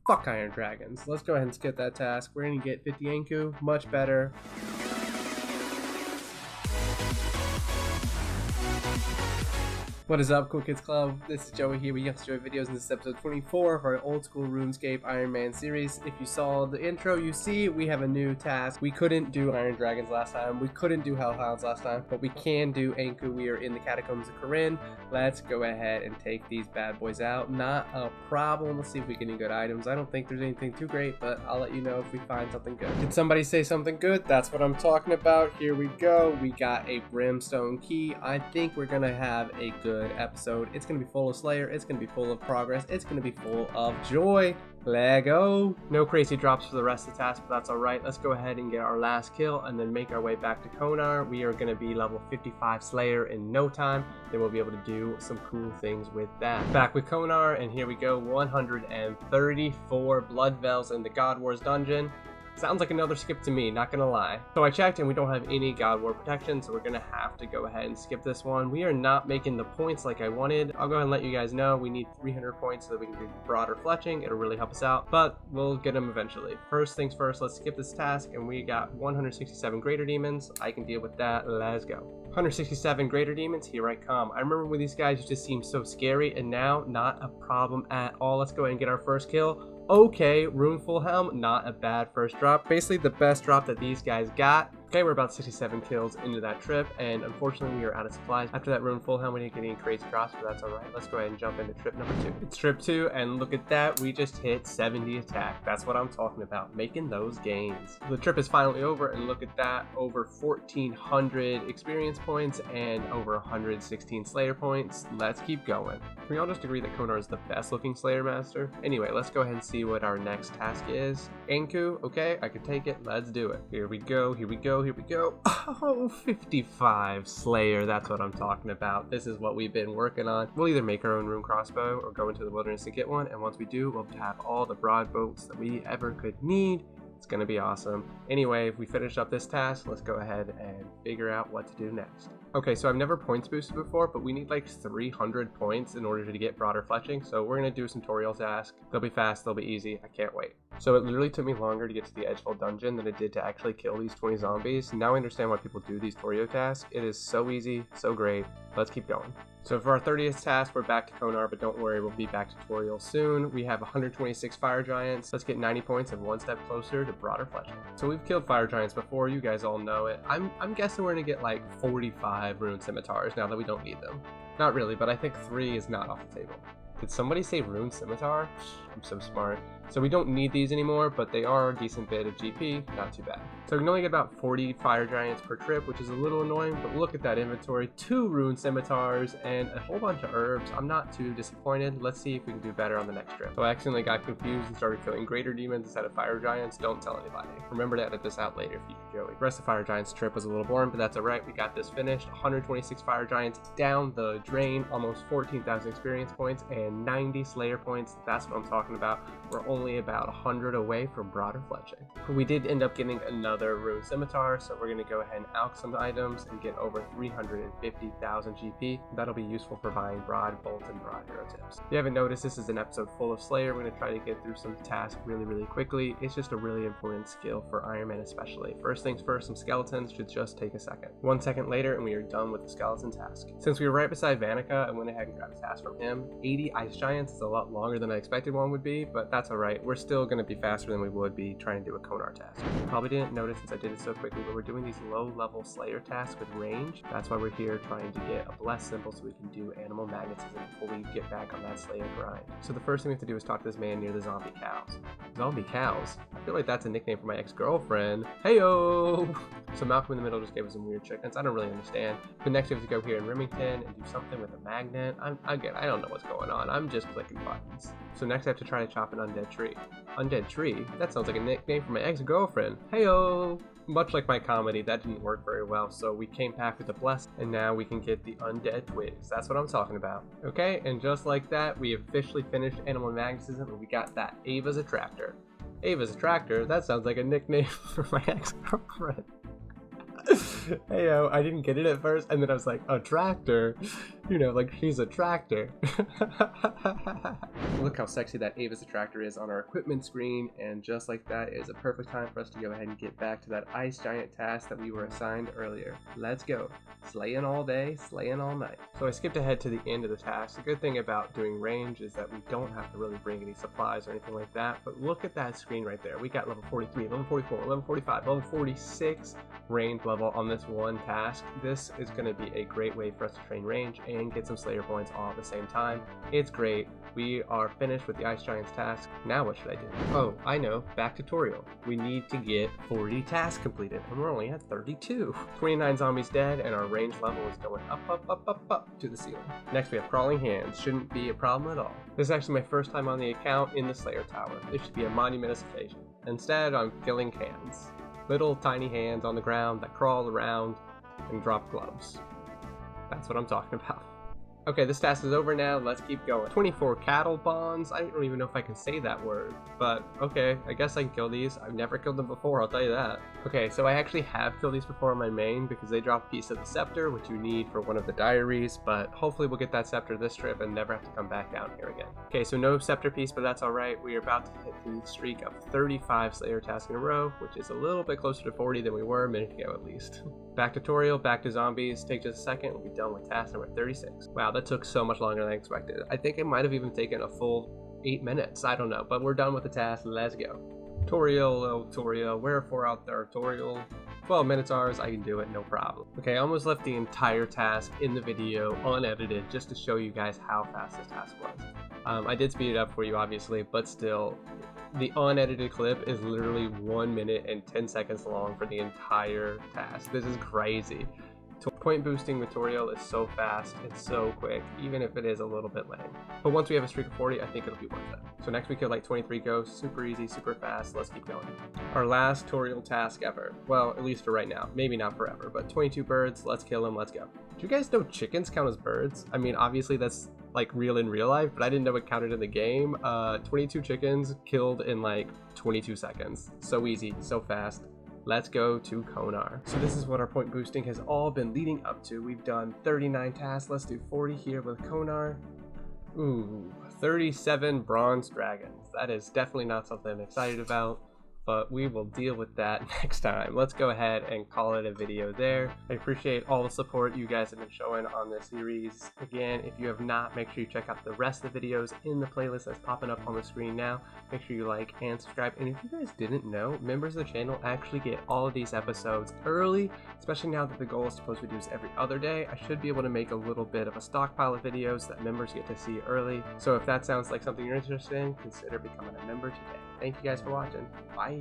Fuck Iron Dragons. Let's go ahead and skip that task. We're gonna get 50 Anku, much better. What is up, Cool Kids Club? This is Joey here with VideosJoey videos, and this is episode 24 of our old school Runescape Ironman series. If you saw the intro, you see we have a new task. We couldn't do Iron Dragons last time, we couldn't do Hellhounds last time, but we can do Anku. We are in the Catacombs of Corinne. Let's go ahead and take these bad boys out. Not a problem. Let's see if we get any good items. I don't think there's anything too great, but I'll let you know if we find something good. Did somebody say something good? That's what I'm talking about. Here we go. We got a Brimstone Key. I think we're gonna have a good episode. It's gonna be full of Slayer, it's gonna be full of progress, it's gonna be full of joy. Lego. No crazy drops for the rest of the task, but that's alright. Let's go ahead and get our last kill and then make our way back to Konar. We are gonna be level 55 Slayer in no time. Then we'll be able to do some cool things with that. Back with Konar, and here we go. 134 Blood Veils in the God Wars dungeon. Sounds like another skip to me, not gonna lie. So I checked and we don't have any God War protection, so we're gonna have to go ahead and skip this one. We are not making the points like I wanted. I'll go ahead and let you guys know we need 300 points so that we can do broader fletching. It'll really help us out, but we'll get them eventually. First things first, let's skip this task, and we got 167 Greater Demons. I can deal with that, let's go. 167 Greater Demons, here I come. I remember when these guys just seemed so scary, and now not a problem at all. Let's go ahead and get our first kill. Okay, Runeful Helm, not a bad first drop. Basically the best drop that these guys got. Okay, we're about 67 kills into that trip, and unfortunately we are out of supplies. After that Runeful Helm, we didn't get any crazy drops, but that's alright. Let's go ahead and jump into trip number 2. It's trip 2, and look at that, we just hit 70 attack. That's what I'm talking about, making those gains. The trip is finally over, and look at that, over 1,400 experience points and over 116 Slayer points. Let's keep going. Can we all just agree that Konar is the best looking Slayer Master? Anyway, let's go ahead and see what our next task is. Anku, okay, I can take it, let's do it. Here we go, here we go. Here we go. Oh, 55 Slayer, that's what I'm talking about. This is what we've been working on. We'll either make our own rune crossbow or go into the wilderness and get one, and once we do, we'll have all the broad bolts that we ever could need. It's gonna be awesome. Anyway, if we finish up this task, let's go ahead and figure out what to do next. Okay, so I've never points boosted before, but we need like 300 points in order to get broader fletching, so we're gonna do a tutorial task. They'll be fast, they'll be easy, I can't wait. So it literally took me longer to get to the Edgefold dungeon than it did to actually kill these 20 zombies. Now I understand why people do these tutorial tasks. It is so easy, so great. Let's keep going. So for our 30th task, we're back to Konar, but don't worry, we'll be back to tutorial soon. We have 126 Fire Giants. Let's get 90 points and one step closer to broader fletching. So we've killed Fire Giants before, you guys all know it. I'm guessing we're gonna get like 45 Rune Scimitars now that we don't need them. Not really, but I think 3 is not off the table. Did somebody say Rune Scimitar? I'm so smart. So we don't need these anymore, but they are a decent bit of GP, not too bad. So we can only get about 40 Fire Giants per trip, which is a little annoying, but look at that inventory. 2 Rune Scimitars and a whole bunch of herbs. I'm not too disappointed. Let's see if we can do better on the next trip. So I accidentally got confused and started killing Greater Demons instead of Fire Giants. Don't tell anybody. Remember to edit this out later, VideosJoey. The rest of Fire Giants trip was a little boring, but that's alright. We got this finished. 126 Fire Giants down the drain, almost 14,000 experience points and 90 Slayer points. That's what I'm talking about. We're only about 100 away from broader fletching. We did end up getting another Rune Scimitar, so we're going to go ahead and alch some items and get over 350,000 GP. That'll be useful for buying broad bolt and broad hero tips. If you haven't noticed, this is an episode full of Slayer. We're going to try to get through some tasks really quickly. It's just a really important skill for Ironman especially. First things first, some skeletons should just take a second. 1 second later and we are done with the skeleton task. Since we were right beside Vanica, I went ahead and grabbed a task from him. 80 Ice Giants is a lot longer than I expected one would be, but that's alright. We're still going to be faster than we would be trying to do a Konar task. Probably didn't notice since I did it so quickly, but we're doing these low level Slayer tasks with range. That's why we're here trying to get a blessed symbol so we can do animal magnetism before we get back on that Slayer grind. So the first thing we have to do is talk to this man near the zombie cows. Zombie cows? I feel like that's a nickname for my ex-girlfriend. Heyo! So Malcolm in the middle just gave us some weird chickens. I don't really understand. But next we have to go here in Remington and do something with a magnet. I don't know what's going on. I'm just clicking buttons. So next I have to try to chop an undead tree. Undead tree? That sounds like a nickname for my ex-girlfriend. Heyo! Much like my comedy, that didn't work very well, so we came back with a bless, and now we can get the undead twigs. That's what I'm talking about. Okay, and just like that, we officially finished animal magnetism, and we got that Ava's a tractor. Ava's a tractor? That sounds like a nickname for my ex-girlfriend. Heyo, I didn't get it at first, and then I was like, a tractor? You know, like she's a tractor. Look how sexy that Avis attractor is on our equipment screen, and just like that is a perfect time for us to go ahead and get back to that ice giant task that we were assigned earlier. Let's go. Slaying all day, slaying all night. So I skipped ahead to the end of the task. The good thing about doing range is that we don't have to really bring any supplies or anything like that, but look at that screen right there. We got level 43, level 44, level 45, level 46 range level on this one task. This is going to be a great way for us to train range and get some Slayer points all at the same time. It's great. We are finished with the Ice Giants task. Now what should I do? Oh, I know. Back tutorial. We need to get 40 tasks completed, and we're only at 32. 29 zombies dead, and our range level is going up to the ceiling. Next, we have crawling hands. Shouldn't be a problem at all. This is actually my first time on the account in the Slayer Tower. This should be a monumentous occasion. Instead, I'm killing hands. Little tiny hands on the ground that crawl around and drop gloves. That's what I'm talking about. Okay, this task is over now. Let's keep going. 24 cattle bonds. I don't even know if I can say that word, but okay, I guess I can kill these. I've never killed them before, I'll tell you that. Okay, so I actually have killed these before on my main because they drop a piece of the scepter, which you need for one of the diaries, but hopefully we'll get that scepter this trip and never have to come back down here again. Okay, so no scepter piece, but that's all right. We are about to hit the streak of 35 Slayer tasks in a row, which is a little bit closer to 40 than we were a minute ago at least. Back tutorial, back to zombies. Take just a second, we'll be done with task number 36. Wow, that took so much longer than I expected. I think it might have even taken a full 8 minutes, I don't know, but we're done with the task. Let's go. Tutorial, wherefore out there, tutorial. 12 minutes ours, I can do it, no problem. Okay, I almost left the entire task in the video unedited just to show you guys how fast this task was. I did speed it up for you obviously, but still, the unedited clip is literally 1 minute and 10 seconds long for the entire task. This is crazy. Point boosting tutorial is so fast, it's so quick, even if it is a little bit lame. But once we have a streak of 40, I think it'll be worth it. So next we killed like 23 ghosts, super easy, super fast, let's keep going. Our last tutorial task ever. Well, at least for right now, maybe not forever, but 22 birds, let's kill them, let's go. Do you guys know chickens count as birds? I mean, obviously that's like real in real life, but I didn't know it counted in the game. 22 chickens killed in like 22 seconds. So easy, so fast. Let's go to Konar. So this is what our point boosting has all been leading up to. We've done 39 tasks. Let's do 40 here with Konar. Ooh, 37 bronze dragons. That is definitely not something I'm excited about, but we will deal with that next time. Let's go ahead and call it a video there. I appreciate all the support you guys have been showing on this series. Again, if you have not, make sure you check out the rest of the videos in the playlist that's popping up on the screen now. Make sure you like and subscribe. And if you guys didn't know, members of the channel actually get all of these episodes early, especially now that the goal is to post videos every other day. I should be able to make a little bit of a stockpile of videos that members get to see early. So if that sounds like something you're interested in, consider becoming a member today. Thank you guys for watching. Bye.